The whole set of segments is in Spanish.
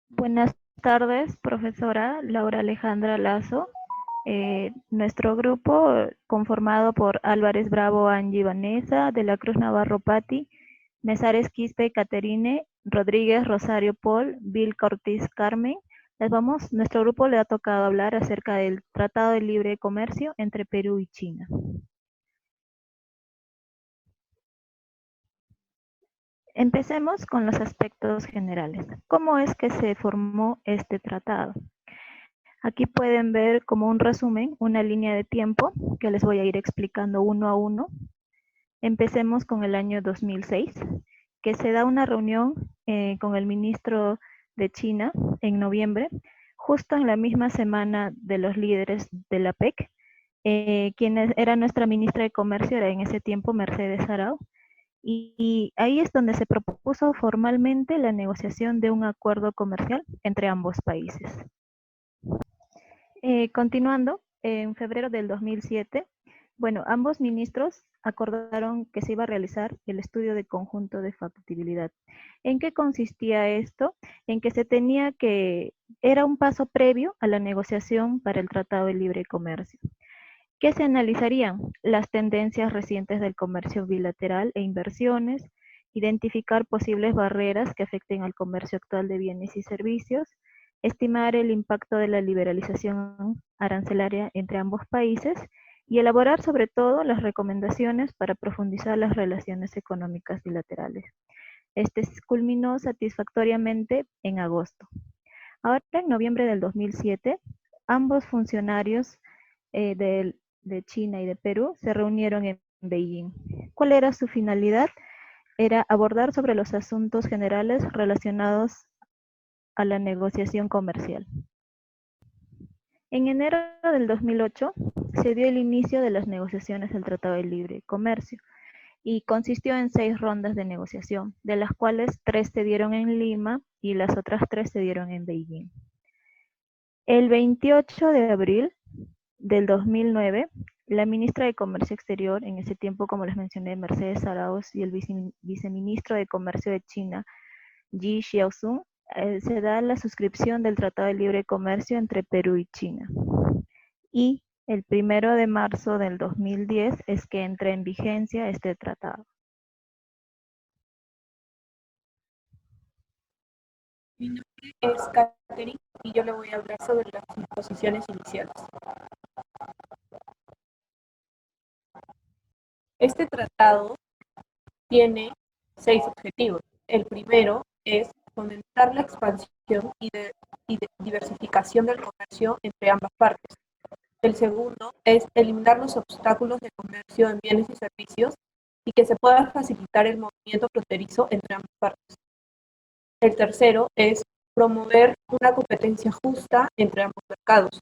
Buenas tardes, profesora Laura Alejandra Lazo. Nuestro grupo, conformado por Álvarez Bravo, Angie Vanessa, de la Cruz Navarro Patti, Mesares Quispe Caterine, Rodríguez Rosario Paul, Bill Ortiz Carmen, nuestro grupo le ha tocado hablar acerca del Tratado de Libre Comercio entre Perú y China. Empecemos con los aspectos generales. ¿Cómo es que se formó este tratado? Aquí pueden ver como un resumen, una línea de tiempo que les voy a ir explicando uno a uno. Empecemos con el año 2006, que se da una reunión con el ministro de China en noviembre, justo en la misma semana de los líderes de la PEC, quien era nuestra ministra de Comercio, era en ese tiempo Mercedes Arau, y ahí es donde se propuso formalmente la negociación de un acuerdo comercial entre ambos países. Continuando, en febrero del 2007, bueno, ambos ministros acordaron que se iba a realizar el estudio de conjunto de factibilidad. ¿En qué consistía esto? En que era un paso previo a la negociación para el Tratado de Libre Comercio. ¿Qué se analizarían? Las tendencias recientes del comercio bilateral e inversiones, identificar posibles barreras que afecten al comercio actual de bienes y servicios, estimar el impacto de la liberalización arancelaria entre ambos países y elaborar sobre todo las recomendaciones para profundizar las relaciones económicas bilaterales. Este culminó satisfactoriamente en agosto. Ahora, en noviembre del 2007, ambos funcionarios de China y de Perú se reunieron en Beijing. ¿Cuál era su finalidad? Era abordar sobre los asuntos generales relacionados a la negociación comercial. En enero del 2008 se dio el inicio de las negociaciones del Tratado de Libre Comercio y consistió en 6 rondas de negociación, de las cuales 3 se dieron en Lima y las otras 3 se dieron en Beijing. El 28 de abril del 2009, la ministra de Comercio Exterior, en ese tiempo, como les mencioné, Mercedes Arauz, y el viceministro de Comercio de China, Yi Xiaozun, se da la suscripción del Tratado de Libre Comercio entre Perú y China. Y el 1 de marzo del 2010 es que entra en vigencia este tratado. Mi nombre es Catherine y yo le voy a hablar sobre las disposiciones iniciales. Este tratado tiene 6 objetivos. El primero es fomentar la expansión y diversificación del comercio entre ambas partes. El segundo es eliminar los obstáculos de comercio en bienes y servicios y que se pueda facilitar el movimiento fronterizo entre ambas partes. El tercero es promover una competencia justa entre ambos mercados.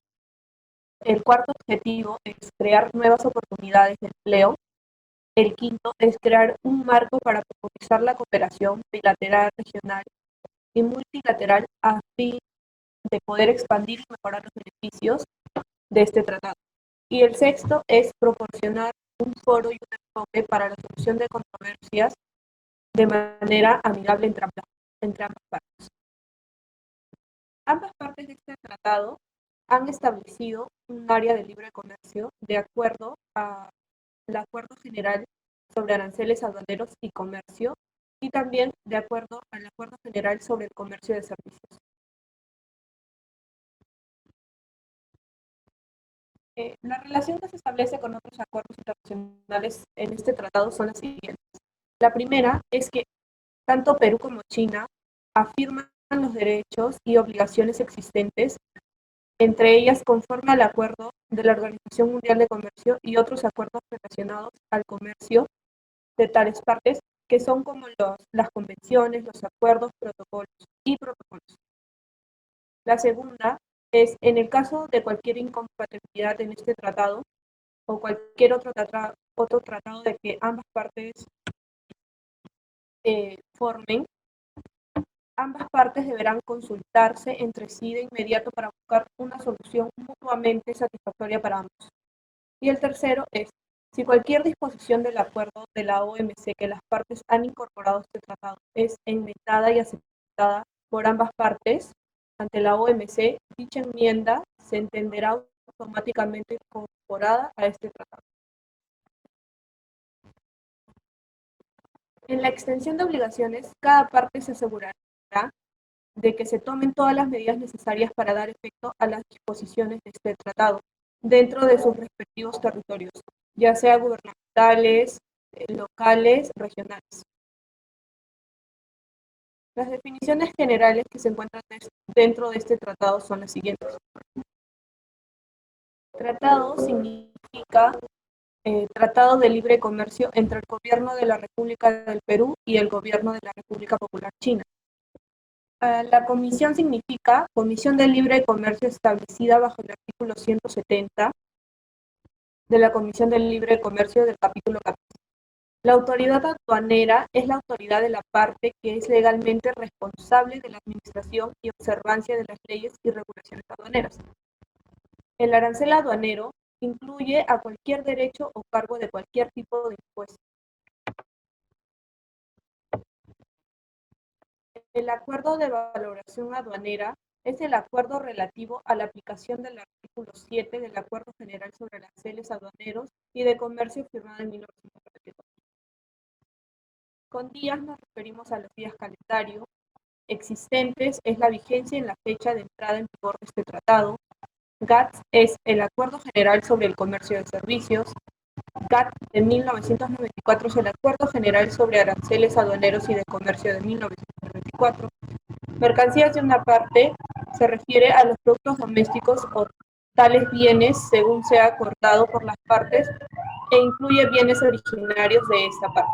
El cuarto objetivo es crear nuevas oportunidades de empleo. El quinto es crear un marco para profundizar la cooperación bilateral, regional y multilateral a fin de poder expandir y mejorar los beneficios de este tratado. Y el sexto es proporcionar un foro y un enfoque para la solución de controversias de manera amigable entre ambas partes. Ambas partes de este tratado han establecido un área de libre comercio de acuerdo al Acuerdo General sobre Aranceles Aduaneros y Comercio y también de acuerdo al Acuerdo General sobre el Comercio de Servicios. La relación que se establece con otros acuerdos internacionales en este tratado son las siguientes. La primera es que tanto Perú como China afirman los derechos y obligaciones existentes, entre ellas conforme al acuerdo de la Organización Mundial de Comercio y otros acuerdos relacionados al comercio de tales partes que son como las convenciones, los acuerdos, protocolos. La segunda es, en el caso de cualquier incompatibilidad en este tratado o cualquier otro tratado de que ambas partes formen, ambas partes deberán consultarse entre sí de inmediato para buscar una solución mutuamente satisfactoria para ambos. Y el tercero es, si cualquier disposición del acuerdo de la OMC que las partes han incorporado a este tratado es enmendada y aceptada por ambas partes, ante la OMC, dicha enmienda se entenderá automáticamente incorporada a este tratado. En la extensión de obligaciones, cada parte se asegurará de que se tomen todas las medidas necesarias para dar efecto a las disposiciones de este tratado dentro de sus respectivos territorios, ya sea gubernamentales, locales, regionales. Las definiciones generales que se encuentran dentro de este tratado son las siguientes. Tratado significa Tratado de Libre Comercio entre el Gobierno de la República del Perú y el Gobierno de la República Popular China. La comisión significa Comisión de Libre Comercio establecida bajo el artículo 170 de la Comisión de Libre Comercio del capítulo 14. La autoridad aduanera es la autoridad de la parte que es legalmente responsable de la administración y observancia de las leyes y regulaciones aduaneras. El arancel aduanero incluye a cualquier derecho o cargo de cualquier tipo de impuesto. El acuerdo de valoración aduanera es el acuerdo relativo a la aplicación del artículo 7 del Acuerdo General sobre Aranceles Aduaneros y de Comercio firmado en 1994. Con días nos referimos a los días calendario existentes, es la vigencia en la fecha de entrada en vigor de este tratado. GATS es el Acuerdo General sobre el Comercio de Servicios. GATT de 1994 es el Acuerdo General sobre Aranceles Aduaneros y de Comercio de 1994. Mercancías de una parte se refiere a los productos domésticos o tales bienes según sea acordado por las partes e incluye bienes originarios de esta parte.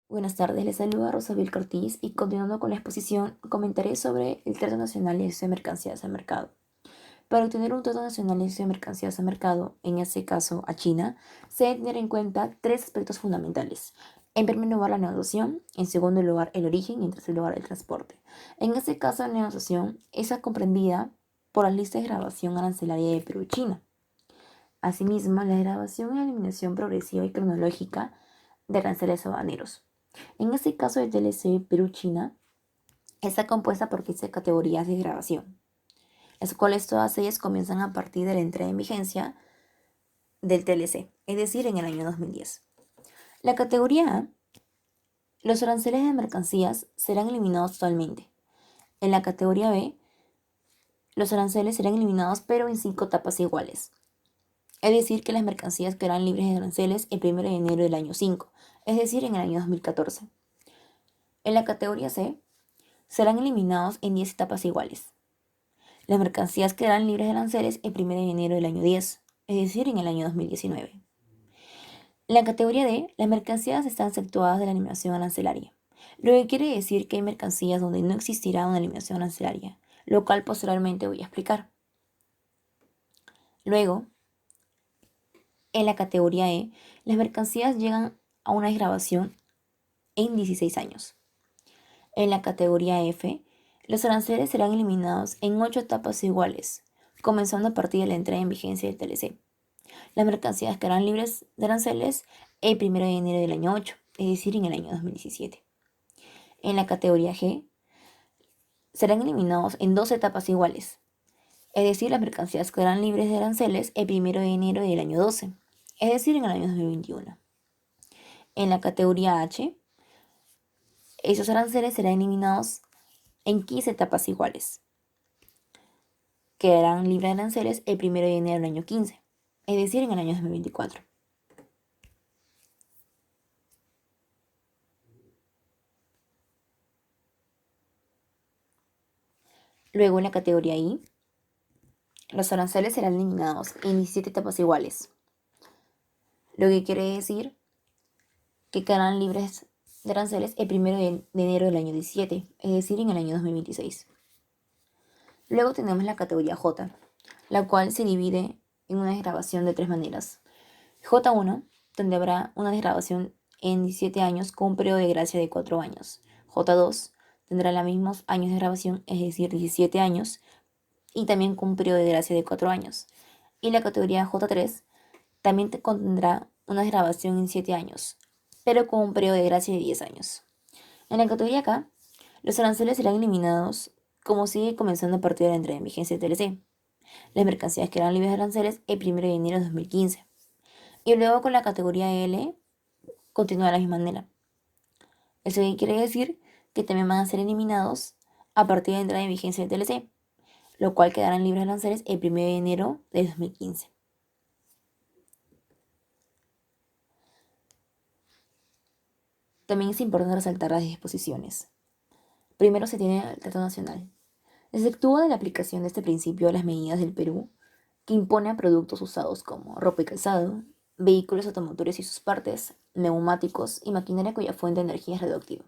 Buenas tardes, les saluda Rosabel Cortiz y continuando con la exposición, comentaré sobre el trato nacional de acceso de mercancías al mercado. Para obtener un trato nacional de acceso de mercancías al mercado, en este caso a China, se debe tener en cuenta tres aspectos fundamentales. En primer lugar, la negociación, en segundo lugar, el origen y en tercer lugar, el transporte. En este caso, la negociación es comprendida por las listas de grabación arancelaria de Perú y China. Asimismo, la grabación y la eliminación progresiva y cronológica de aranceles aduaneros. En este caso del TLC Perú-China, está compuesta por 15 categorías de grabación, las cuales todas ellas comienzan a partir de la entrada en vigencia del TLC, es decir, en el año 2010. La categoría A, los aranceles de mercancías serán eliminados totalmente. En la categoría B, los aranceles serán eliminados pero en 5 etapas iguales. Es decir, que las mercancías quedarán libres de aranceles el 1 de enero del año 5, es decir, en el año 2014. En la categoría C, serán eliminados en 10 etapas iguales. Las mercancías quedarán libres de aranceles el 1 de enero del año 10, es decir, en el año 2019. En la categoría D, las mercancías están exceptuadas de la eliminación arancelaria, lo que quiere decir que hay mercancías donde no existirá una eliminación arancelaria, lo cual posteriormente voy a explicar. Luego, en la categoría E, las mercancías llegan a una desgravación en 16 años. En la categoría F, los aranceles serán eliminados en 8 etapas iguales, comenzando a partir de la entrada en vigencia del TLC. Las mercancías quedarán libres de aranceles el 1 de enero del año 8, es decir, en el año 2017. En la categoría G, serán eliminados en 2 etapas iguales, es decir, las mercancías quedarán libres de aranceles el 1 de enero del año 12, es decir, en el año 2021. En la categoría H, esos aranceles serán eliminados en 15 etapas iguales. Quedarán libres de aranceles el 1 de enero del año 15, es decir, en el año 2024. Luego, en la categoría I, los aranceles serán eliminados en 17 etapas iguales, lo que quiere decir que quedarán libres de aranceles el 1 de enero del año 17, es decir, en el año 2026. Luego tenemos la categoría J, la cual se divide en una desgravación de 3 maneras. J1, donde habrá una desgravación en 17 años con un periodo de gracia de 4 años. J2 tendrá los mismos años de grabación, es decir, 17 años, y también con un periodo de gracia de 4 años. Y la categoría J3 también te contendrá una desgravación en 7 años, pero con un periodo de gracia de 10 años. En la categoría K, los aranceles serán eliminados como sigue comenzando a partir de la entrada en vigencia del TLC. Las mercancías quedarán libres de aranceles el 1 de enero de 2015. Y luego con la categoría L continúa de la misma manera. Eso quiere decir que también van a ser eliminados a partir de la entrada en vigencia del TLC, lo cual quedarán libres de aranceles el 1 de enero de 2015. También es importante resaltar las disposiciones. Primero se tiene el Tratado Nacional. Se efectúa de la aplicación de este principio a las medidas del Perú que impone a productos usados como ropa y calzado, vehículos automotores y sus partes, neumáticos y maquinaria cuya fuente de energía es radioactiva.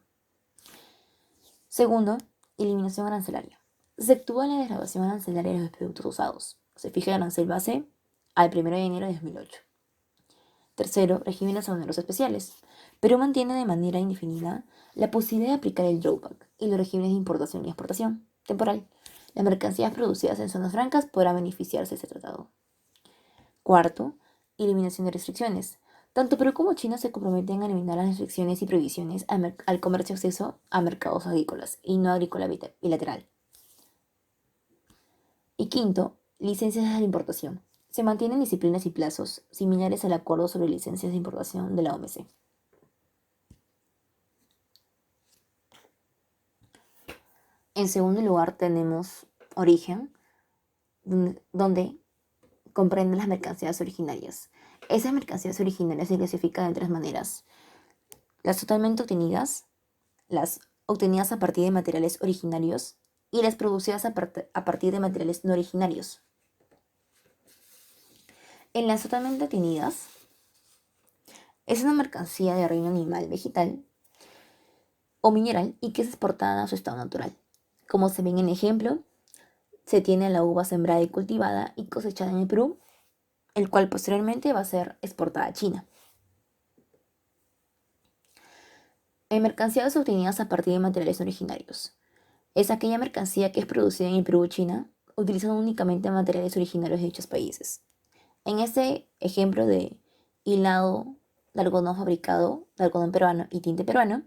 Segundo, eliminación arancelaria. Se actúa la desgravación arancelaria de los productos usados. Se fija el arancel base al 1 de enero de 2008. Tercero, regímenes aduaneros especiales. Perú mantiene de manera indefinida la posibilidad de aplicar el drawback y los regímenes de importación y exportación temporal. Las mercancías producidas en zonas francas podrán beneficiarse de este tratado. Cuarto, eliminación de restricciones. Tanto Perú como China se comprometen a eliminar las restricciones y prohibiciones al comercio acceso a mercados agrícolas y no agrícola bilateral. Y quinto, licencias de importación. Se mantienen disciplinas y plazos similares al acuerdo sobre licencias de importación de la OMC. En segundo lugar tenemos origen, donde comprenden las mercancías originarias. Esas mercancías originarias se clasifican de tres maneras: las totalmente obtenidas, las obtenidas a partir de materiales originarios y las producidas a partir de materiales no originarios. En las totalmente obtenidas, es una mercancía de reino animal, vegetal o mineral y que es exportada a su estado natural. Como se ve en el ejemplo, se tiene la uva sembrada y cultivada y cosechada en el Perú, el cual posteriormente va a ser exportada a China. En mercancías obtenidas a partir de materiales originarios. Es aquella mercancía que es producida en el Perú o China, utilizando únicamente materiales originarios de dichos países. En este ejemplo de hilado de algodón fabricado de algodón peruano y tinte peruano,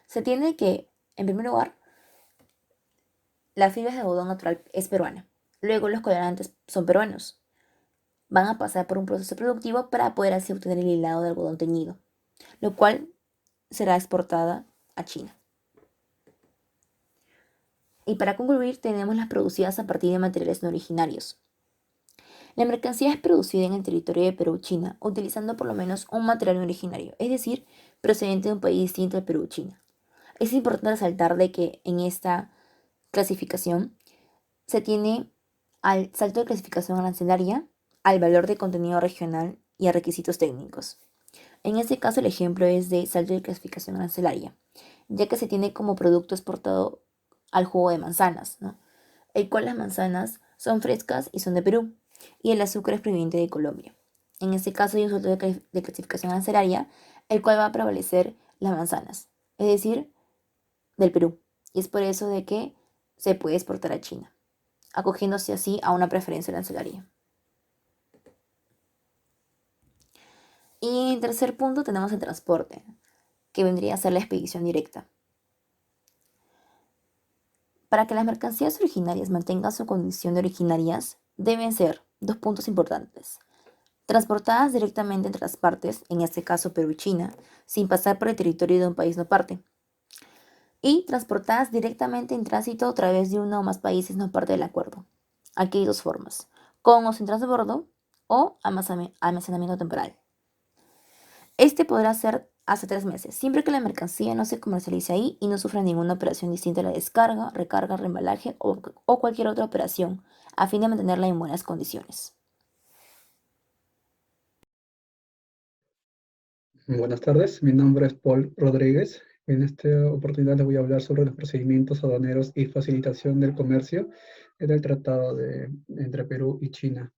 se tiene que, en primer lugar, la fibra de algodón natural es peruana. Luego los colorantes son peruanos. Van a pasar por un proceso productivo para poder así obtener el hilado de algodón teñido, lo cual será exportada a China. Y para concluir, tenemos las producidas a partir de materiales no originarios. La mercancía es producida en el territorio de Perú, China, utilizando por lo menos un material originario, es decir, procedente de un país distinto al Perú, China. Es importante resaltar de que en esta clasificación se tiene al salto de clasificación arancelaria, al valor de contenido regional y a requisitos técnicos. En este caso el ejemplo es de salto de clasificación arancelaria, ya que se tiene como producto exportado al jugo de manzanas, ¿no? El cual las manzanas son frescas y son de Perú, y el azúcar es proveniente de Colombia. En este caso hay un salto de clasificación arancelaria, el cual va a prevalecer las manzanas, es decir, del Perú, y es por eso de que se puede exportar a China, acogiéndose así a una preferencia arancelaria. Y en tercer punto tenemos el transporte, que vendría a ser la expedición directa. Para que las mercancías originarias mantengan su condición de originarias, deben ser dos puntos importantes: transportadas directamente entre las partes, en este caso Perú y China, sin pasar por el territorio de un país no parte, y transportadas directamente en tránsito a través de uno o más países no parte del acuerdo. Aquí hay dos formas: con o sin transbordo o almacenamiento temporal. Este podrá ser hasta 3 meses, siempre que la mercancía no se comercialice ahí y no sufra ninguna operación distinta a la descarga, recarga, reembalaje o cualquier otra operación, a fin de mantenerla en buenas condiciones. Buenas tardes, mi nombre es Paul Rodríguez. En esta oportunidad les voy a hablar sobre los procedimientos aduaneros y facilitación del comercio del tratado entre Perú y China.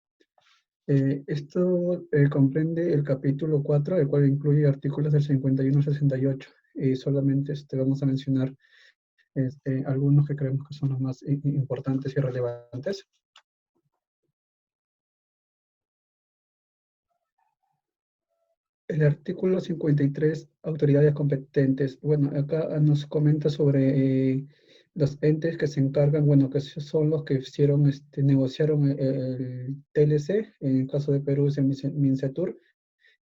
Esto comprende el capítulo 4, el cual incluye artículos del 51 al 68. Y solamente vamos a mencionar algunos que creemos que son los más importantes y relevantes. El artículo 53, autoridades competentes. Bueno, acá nos comenta sobre los entes que se encargan, bueno, que son los que hicieron, negociaron el TLC, en el caso de Perú es el MINCETUR,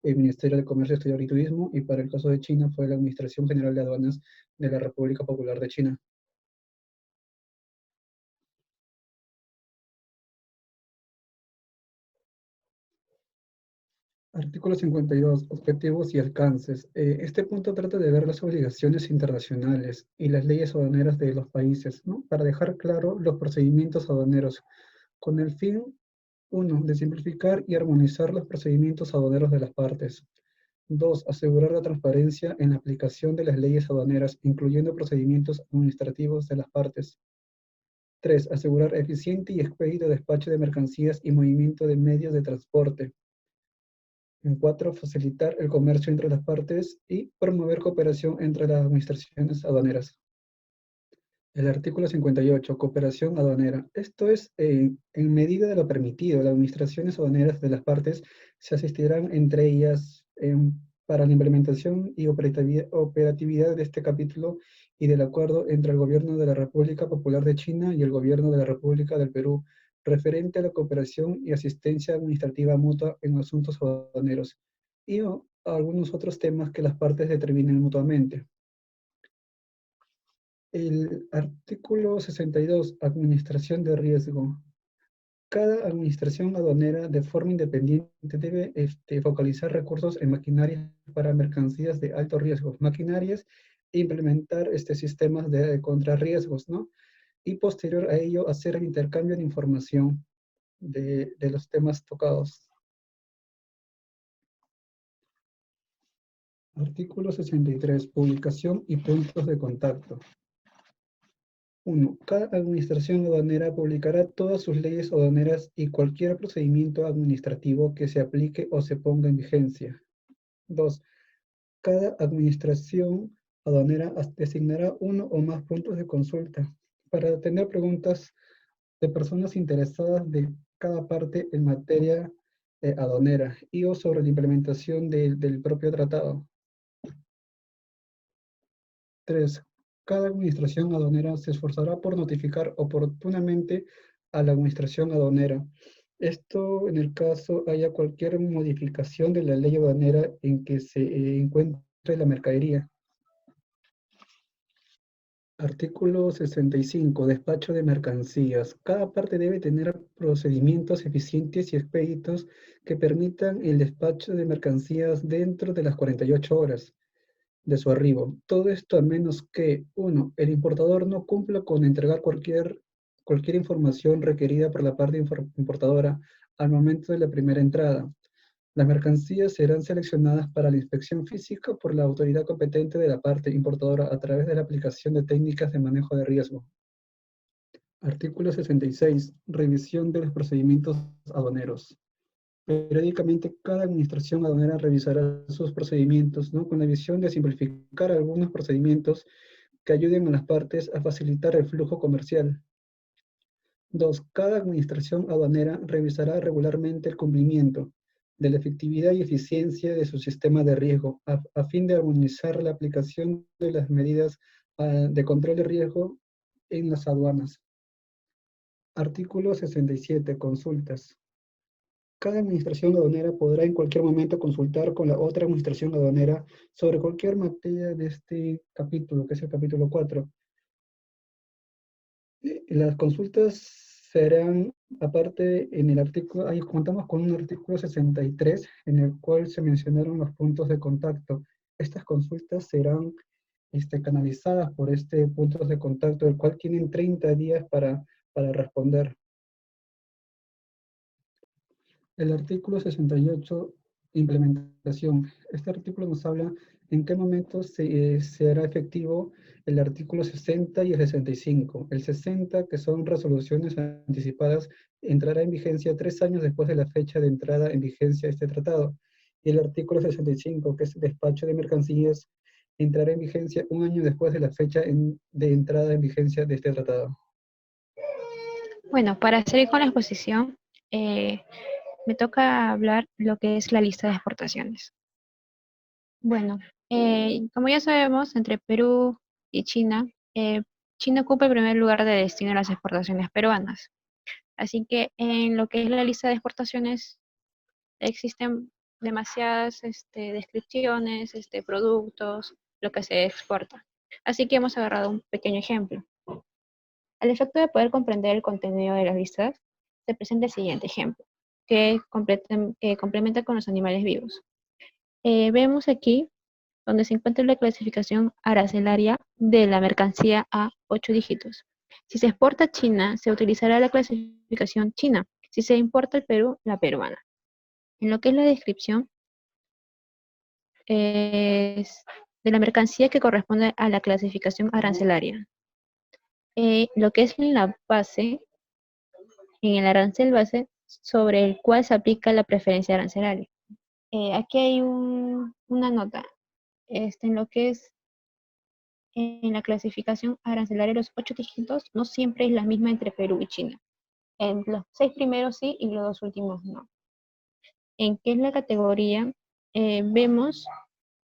el Ministerio de Comercio Exterior y Turismo, y para el caso de China fue la Administración General de Aduanas de la República Popular de China. Artículo 52, objetivos y alcances. Este punto trata de ver las obligaciones internacionales y las leyes aduaneras de los países, ¿no? Para dejar claro los procedimientos aduaneros, con el fin, uno, de simplificar y armonizar los procedimientos aduaneros de las partes. Dos, asegurar la transparencia en la aplicación de las leyes aduaneras, incluyendo procedimientos administrativos de las partes. Tres, asegurar eficiente y expedito despacho de mercancías y movimiento de medios de transporte. En cuatro, facilitar el comercio entre las partes y promover cooperación entre las administraciones aduaneras. El artículo 58, cooperación aduanera. Esto es, en medida de lo permitido, las administraciones aduaneras de las partes se asistirán entre ellas para la implementación y operatividad de este capítulo y del acuerdo entre el Gobierno de la República Popular de China y el Gobierno de la República del Perú, referente a la cooperación y asistencia administrativa mutua en asuntos aduaneros, y algunos otros temas que las partes determinen mutuamente. El artículo 62, administración de riesgo. Cada administración aduanera de forma independiente debe focalizar recursos en maquinarias para mercancías de alto riesgo, maquinarias, e implementar sistemas de contrarriesgos, ¿no? Y posterior a ello hacer el intercambio de información de los temas tocados. Artículo 63, publicación y puntos de contacto. 1. Cada administración aduanera publicará todas sus leyes aduaneras y cualquier procedimiento administrativo que se aplique o se ponga en vigencia. 2. Cada administración aduanera designará uno o más puntos de consulta para atender preguntas de personas interesadas de cada parte en materia aduanera y o sobre la implementación del propio tratado. 3. Cada administración aduanera se esforzará por notificar oportunamente a la administración aduanera. Esto en el caso haya cualquier modificación de la ley aduanera en que se encuentre la mercadería. Artículo 65. Despacho de mercancías. Cada parte debe tener procedimientos eficientes y expeditos que permitan el despacho de mercancías dentro de las 48 horas de su arribo. Todo esto a menos que, uno, el importador no cumpla con entregar cualquier información requerida por la parte importadora al momento de la primera entrada. Las mercancías serán seleccionadas para la inspección física por la autoridad competente de la parte importadora a través de la aplicación de técnicas de manejo de riesgo. Artículo 66. Revisión de los procedimientos aduaneros. Periódicamente, cada administración aduanera revisará sus procedimientos, ¿no? Con la visión de simplificar algunos procedimientos que ayuden a las partes a facilitar el flujo comercial. 2. Cada administración aduanera revisará regularmente el cumplimiento de la efectividad y eficiencia de su sistema de riesgo a fin de armonizar la aplicación de las medidas de control de riesgo en las aduanas. Artículo 67. Consultas. Cada administración aduanera podrá en cualquier momento consultar con la otra administración aduanera sobre cualquier materia de este capítulo, que es el capítulo 4. Las consultas serán, aparte, en el artículo, ahí contamos con un artículo 63, en el cual se mencionaron los puntos de contacto. Estas consultas serán canalizadas por puntos de contacto, el cual tienen 30 días para responder. El artículo 68, implementación. Este artículo nos habla en qué momento se hará efectivo el artículo 60 y el 65. El 60, que son resoluciones anticipadas, entrará en vigencia 3 años después de la fecha de entrada en vigencia de este tratado. Y el artículo 65, que es el despacho de mercancías, entrará en vigencia 1 año después de la fecha de entrada en vigencia de este tratado. Bueno, para seguir con la exposición, me toca hablar lo que es la lista de exportaciones. Bueno, como ya sabemos, entre Perú y China, China ocupa el primer lugar de destino de las exportaciones peruanas. Así que en lo que es la lista de exportaciones existen demasiadas descripciones, productos, lo que se exporta. Así que hemos agarrado un pequeño ejemplo. Al efecto de poder comprender el contenido de las listas, se presenta el siguiente ejemplo, que complementa con los animales vivos. Vemos aquí donde se encuentra la clasificación arancelaria de la mercancía a 8 dígitos. Si se exporta a China, se utilizará la clasificación china. Si se importa al Perú, la peruana. En lo que es la descripción, es de la mercancía que corresponde a la clasificación arancelaria. Lo que es en la base, en el arancel base, sobre el cual se aplica la preferencia arancelaria. Aquí hay una nota. En lo que es en la clasificación arancelaria, los 8 dígitos no siempre es la misma entre Perú y China. En los 6 primeros sí y los 2 últimos no. En qué es la categoría, vemos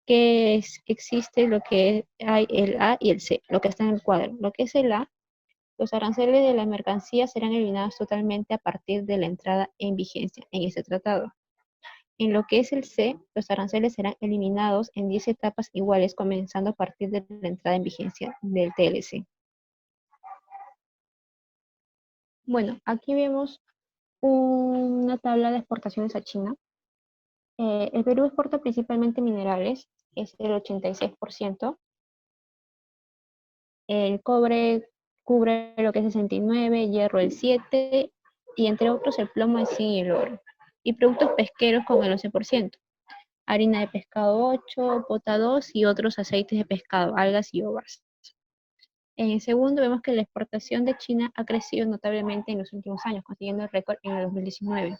que existe lo que hay el A y el C, lo que está en el cuadro. Lo que es el A, los aranceles de la mercancía serán eliminados totalmente a partir de la entrada en vigencia en este tratado. En lo que es el C, los aranceles serán eliminados en 10 etapas iguales, comenzando a partir de la entrada en vigencia del TLC. Bueno, aquí vemos una tabla de exportaciones a China. El Perú exporta principalmente minerales, es el 86%. El cobre cubre lo que es 69, hierro el 7, y entre otros el plomo, el zinc y el oro. Y productos pesqueros con el 11%. Harina de pescado 8, pota 2 y otros aceites de pescado, algas y ovas. En el segundo vemos que la exportación de China ha crecido notablemente en los últimos años, consiguiendo el récord en el 2019,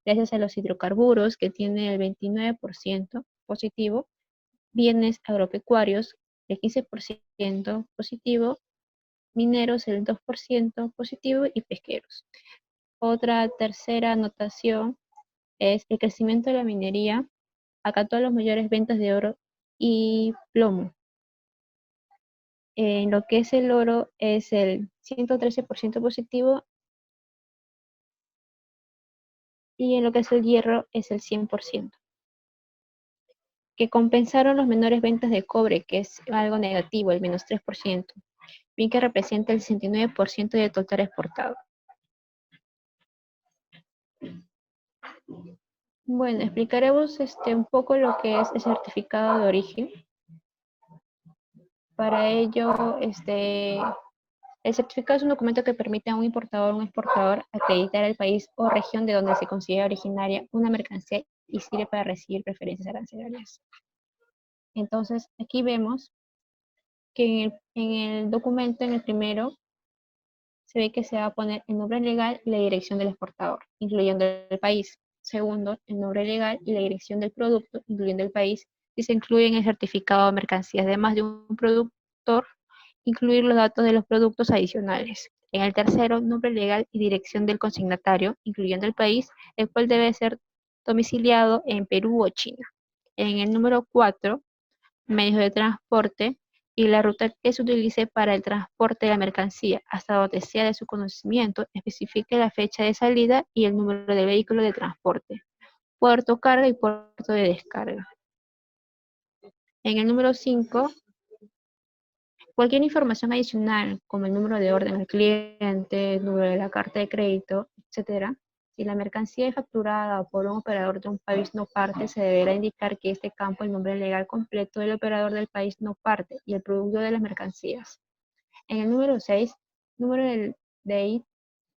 gracias a los hidrocarburos, que tienen el 29% positivo, bienes agropecuarios el 15% positivo, mineros el 2% positivo y pesqueros. Otra tercera anotación es el crecimiento de la minería acató las mayores ventas de oro y plomo. En lo que es el oro es el 113% positivo y en lo que es el hierro es el 100%, que compensaron las menores ventas de cobre, que es algo negativo, el menos 3%, bien que representa el 69% del total exportado. Bueno, explicaremos un poco lo que es el certificado de origen. Para ello, el certificado es un documento que permite a un importador o un exportador acreditar el país o región de donde se considera originaria una mercancía y sirve para recibir preferencias arancelarias. Entonces, aquí vemos que en el documento, en el primero, se ve que se va a poner el nombre legal y la dirección del exportador, incluyendo el país. Segundo, el nombre legal y la dirección del producto, incluyendo el país. Si se incluye en el certificado de mercancías de más de un productor, incluir los datos de los productos adicionales. En el tercero, nombre legal y dirección del consignatario, incluyendo el país, el cual debe ser domiciliado en Perú o China. En el número 4, medios de transporte y la ruta que se utilice para el transporte de la mercancía, hasta donde sea de su conocimiento, especifique la fecha de salida y el número del vehículo de transporte, puerto carga y puerto de descarga. En el número 5, cualquier información adicional, como el número de orden del cliente, el número de la carta de crédito, etc. Si la mercancía es facturada por un operador de un país no parte, se deberá indicar que este campo el nombre legal completo del operador del país no parte y el producto de las mercancías. En el número 6, número del DEIT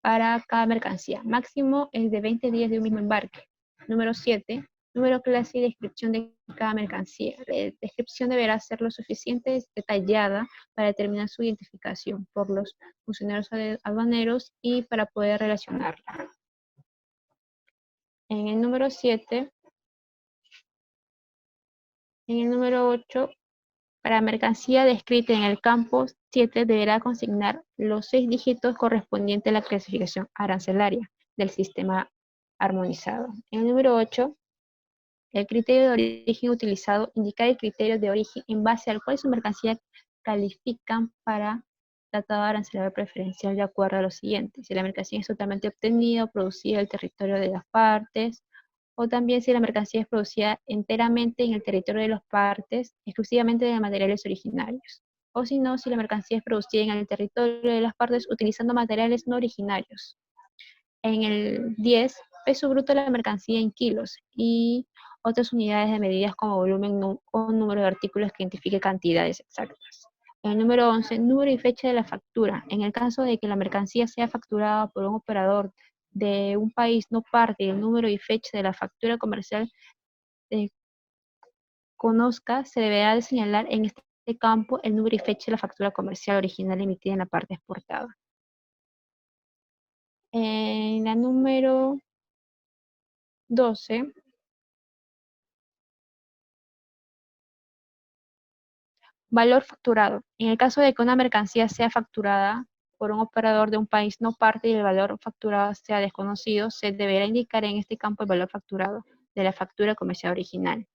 para cada mercancía. Máximo es de 20 días de un mismo embarque. Número 7, número, clase y descripción de cada mercancía. La descripción deberá ser lo suficiente detallada para determinar su identificación por los funcionarios aduaneros y para poder relacionarla. En el número 7, en el número 8, para mercancía descrita en el campo 7 deberá consignar los 6 dígitos correspondientes a la clasificación arancelaria del sistema armonizado. En el número 8, El criterio de origen utilizado, indicar el criterio de origen en base al cual su mercancía califican para tratado arancelario preferencial de acuerdo a lo siguiente: si la mercancía es totalmente obtenida o producida en el territorio de las partes, o también si la mercancía es producida enteramente en el territorio de las partes, exclusivamente de materiales originarios. O si no, si la mercancía es producida en el territorio de las partes utilizando materiales no originarios. En el 10, peso bruto de la mercancía en kilos y otras unidades de medidas como volumen o número de artículos que identifique cantidades exactas. En el número 11, número y fecha de la factura. En el caso de que la mercancía sea facturada por un operador de un país no parte y el número y fecha de la factura comercial conozca, se deberá de señalar en este campo el número y fecha de la factura comercial original emitida en la parte exportada. En la número 12, valor facturado. En el caso de que una mercancía sea facturada por un operador de un país no parte y el valor facturado sea desconocido, se deberá indicar en este campo el valor facturado de la factura comercial original.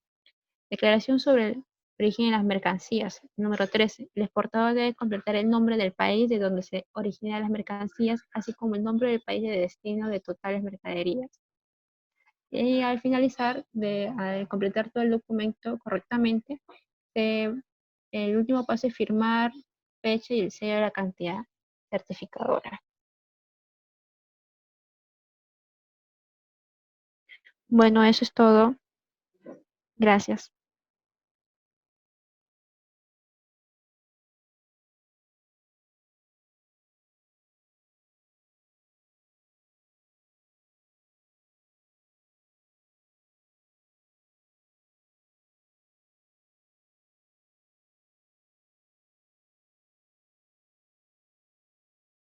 Declaración sobre el origen de las mercancías. Número 13. El exportador debe completar el nombre del país de donde se originan las mercancías, así como el nombre del país de destino de totales mercaderías. Y al finalizar, al completar todo el documento correctamente, el último paso es firmar fecha y el sello de la cantidad certificadora. Bueno, eso es todo. Gracias.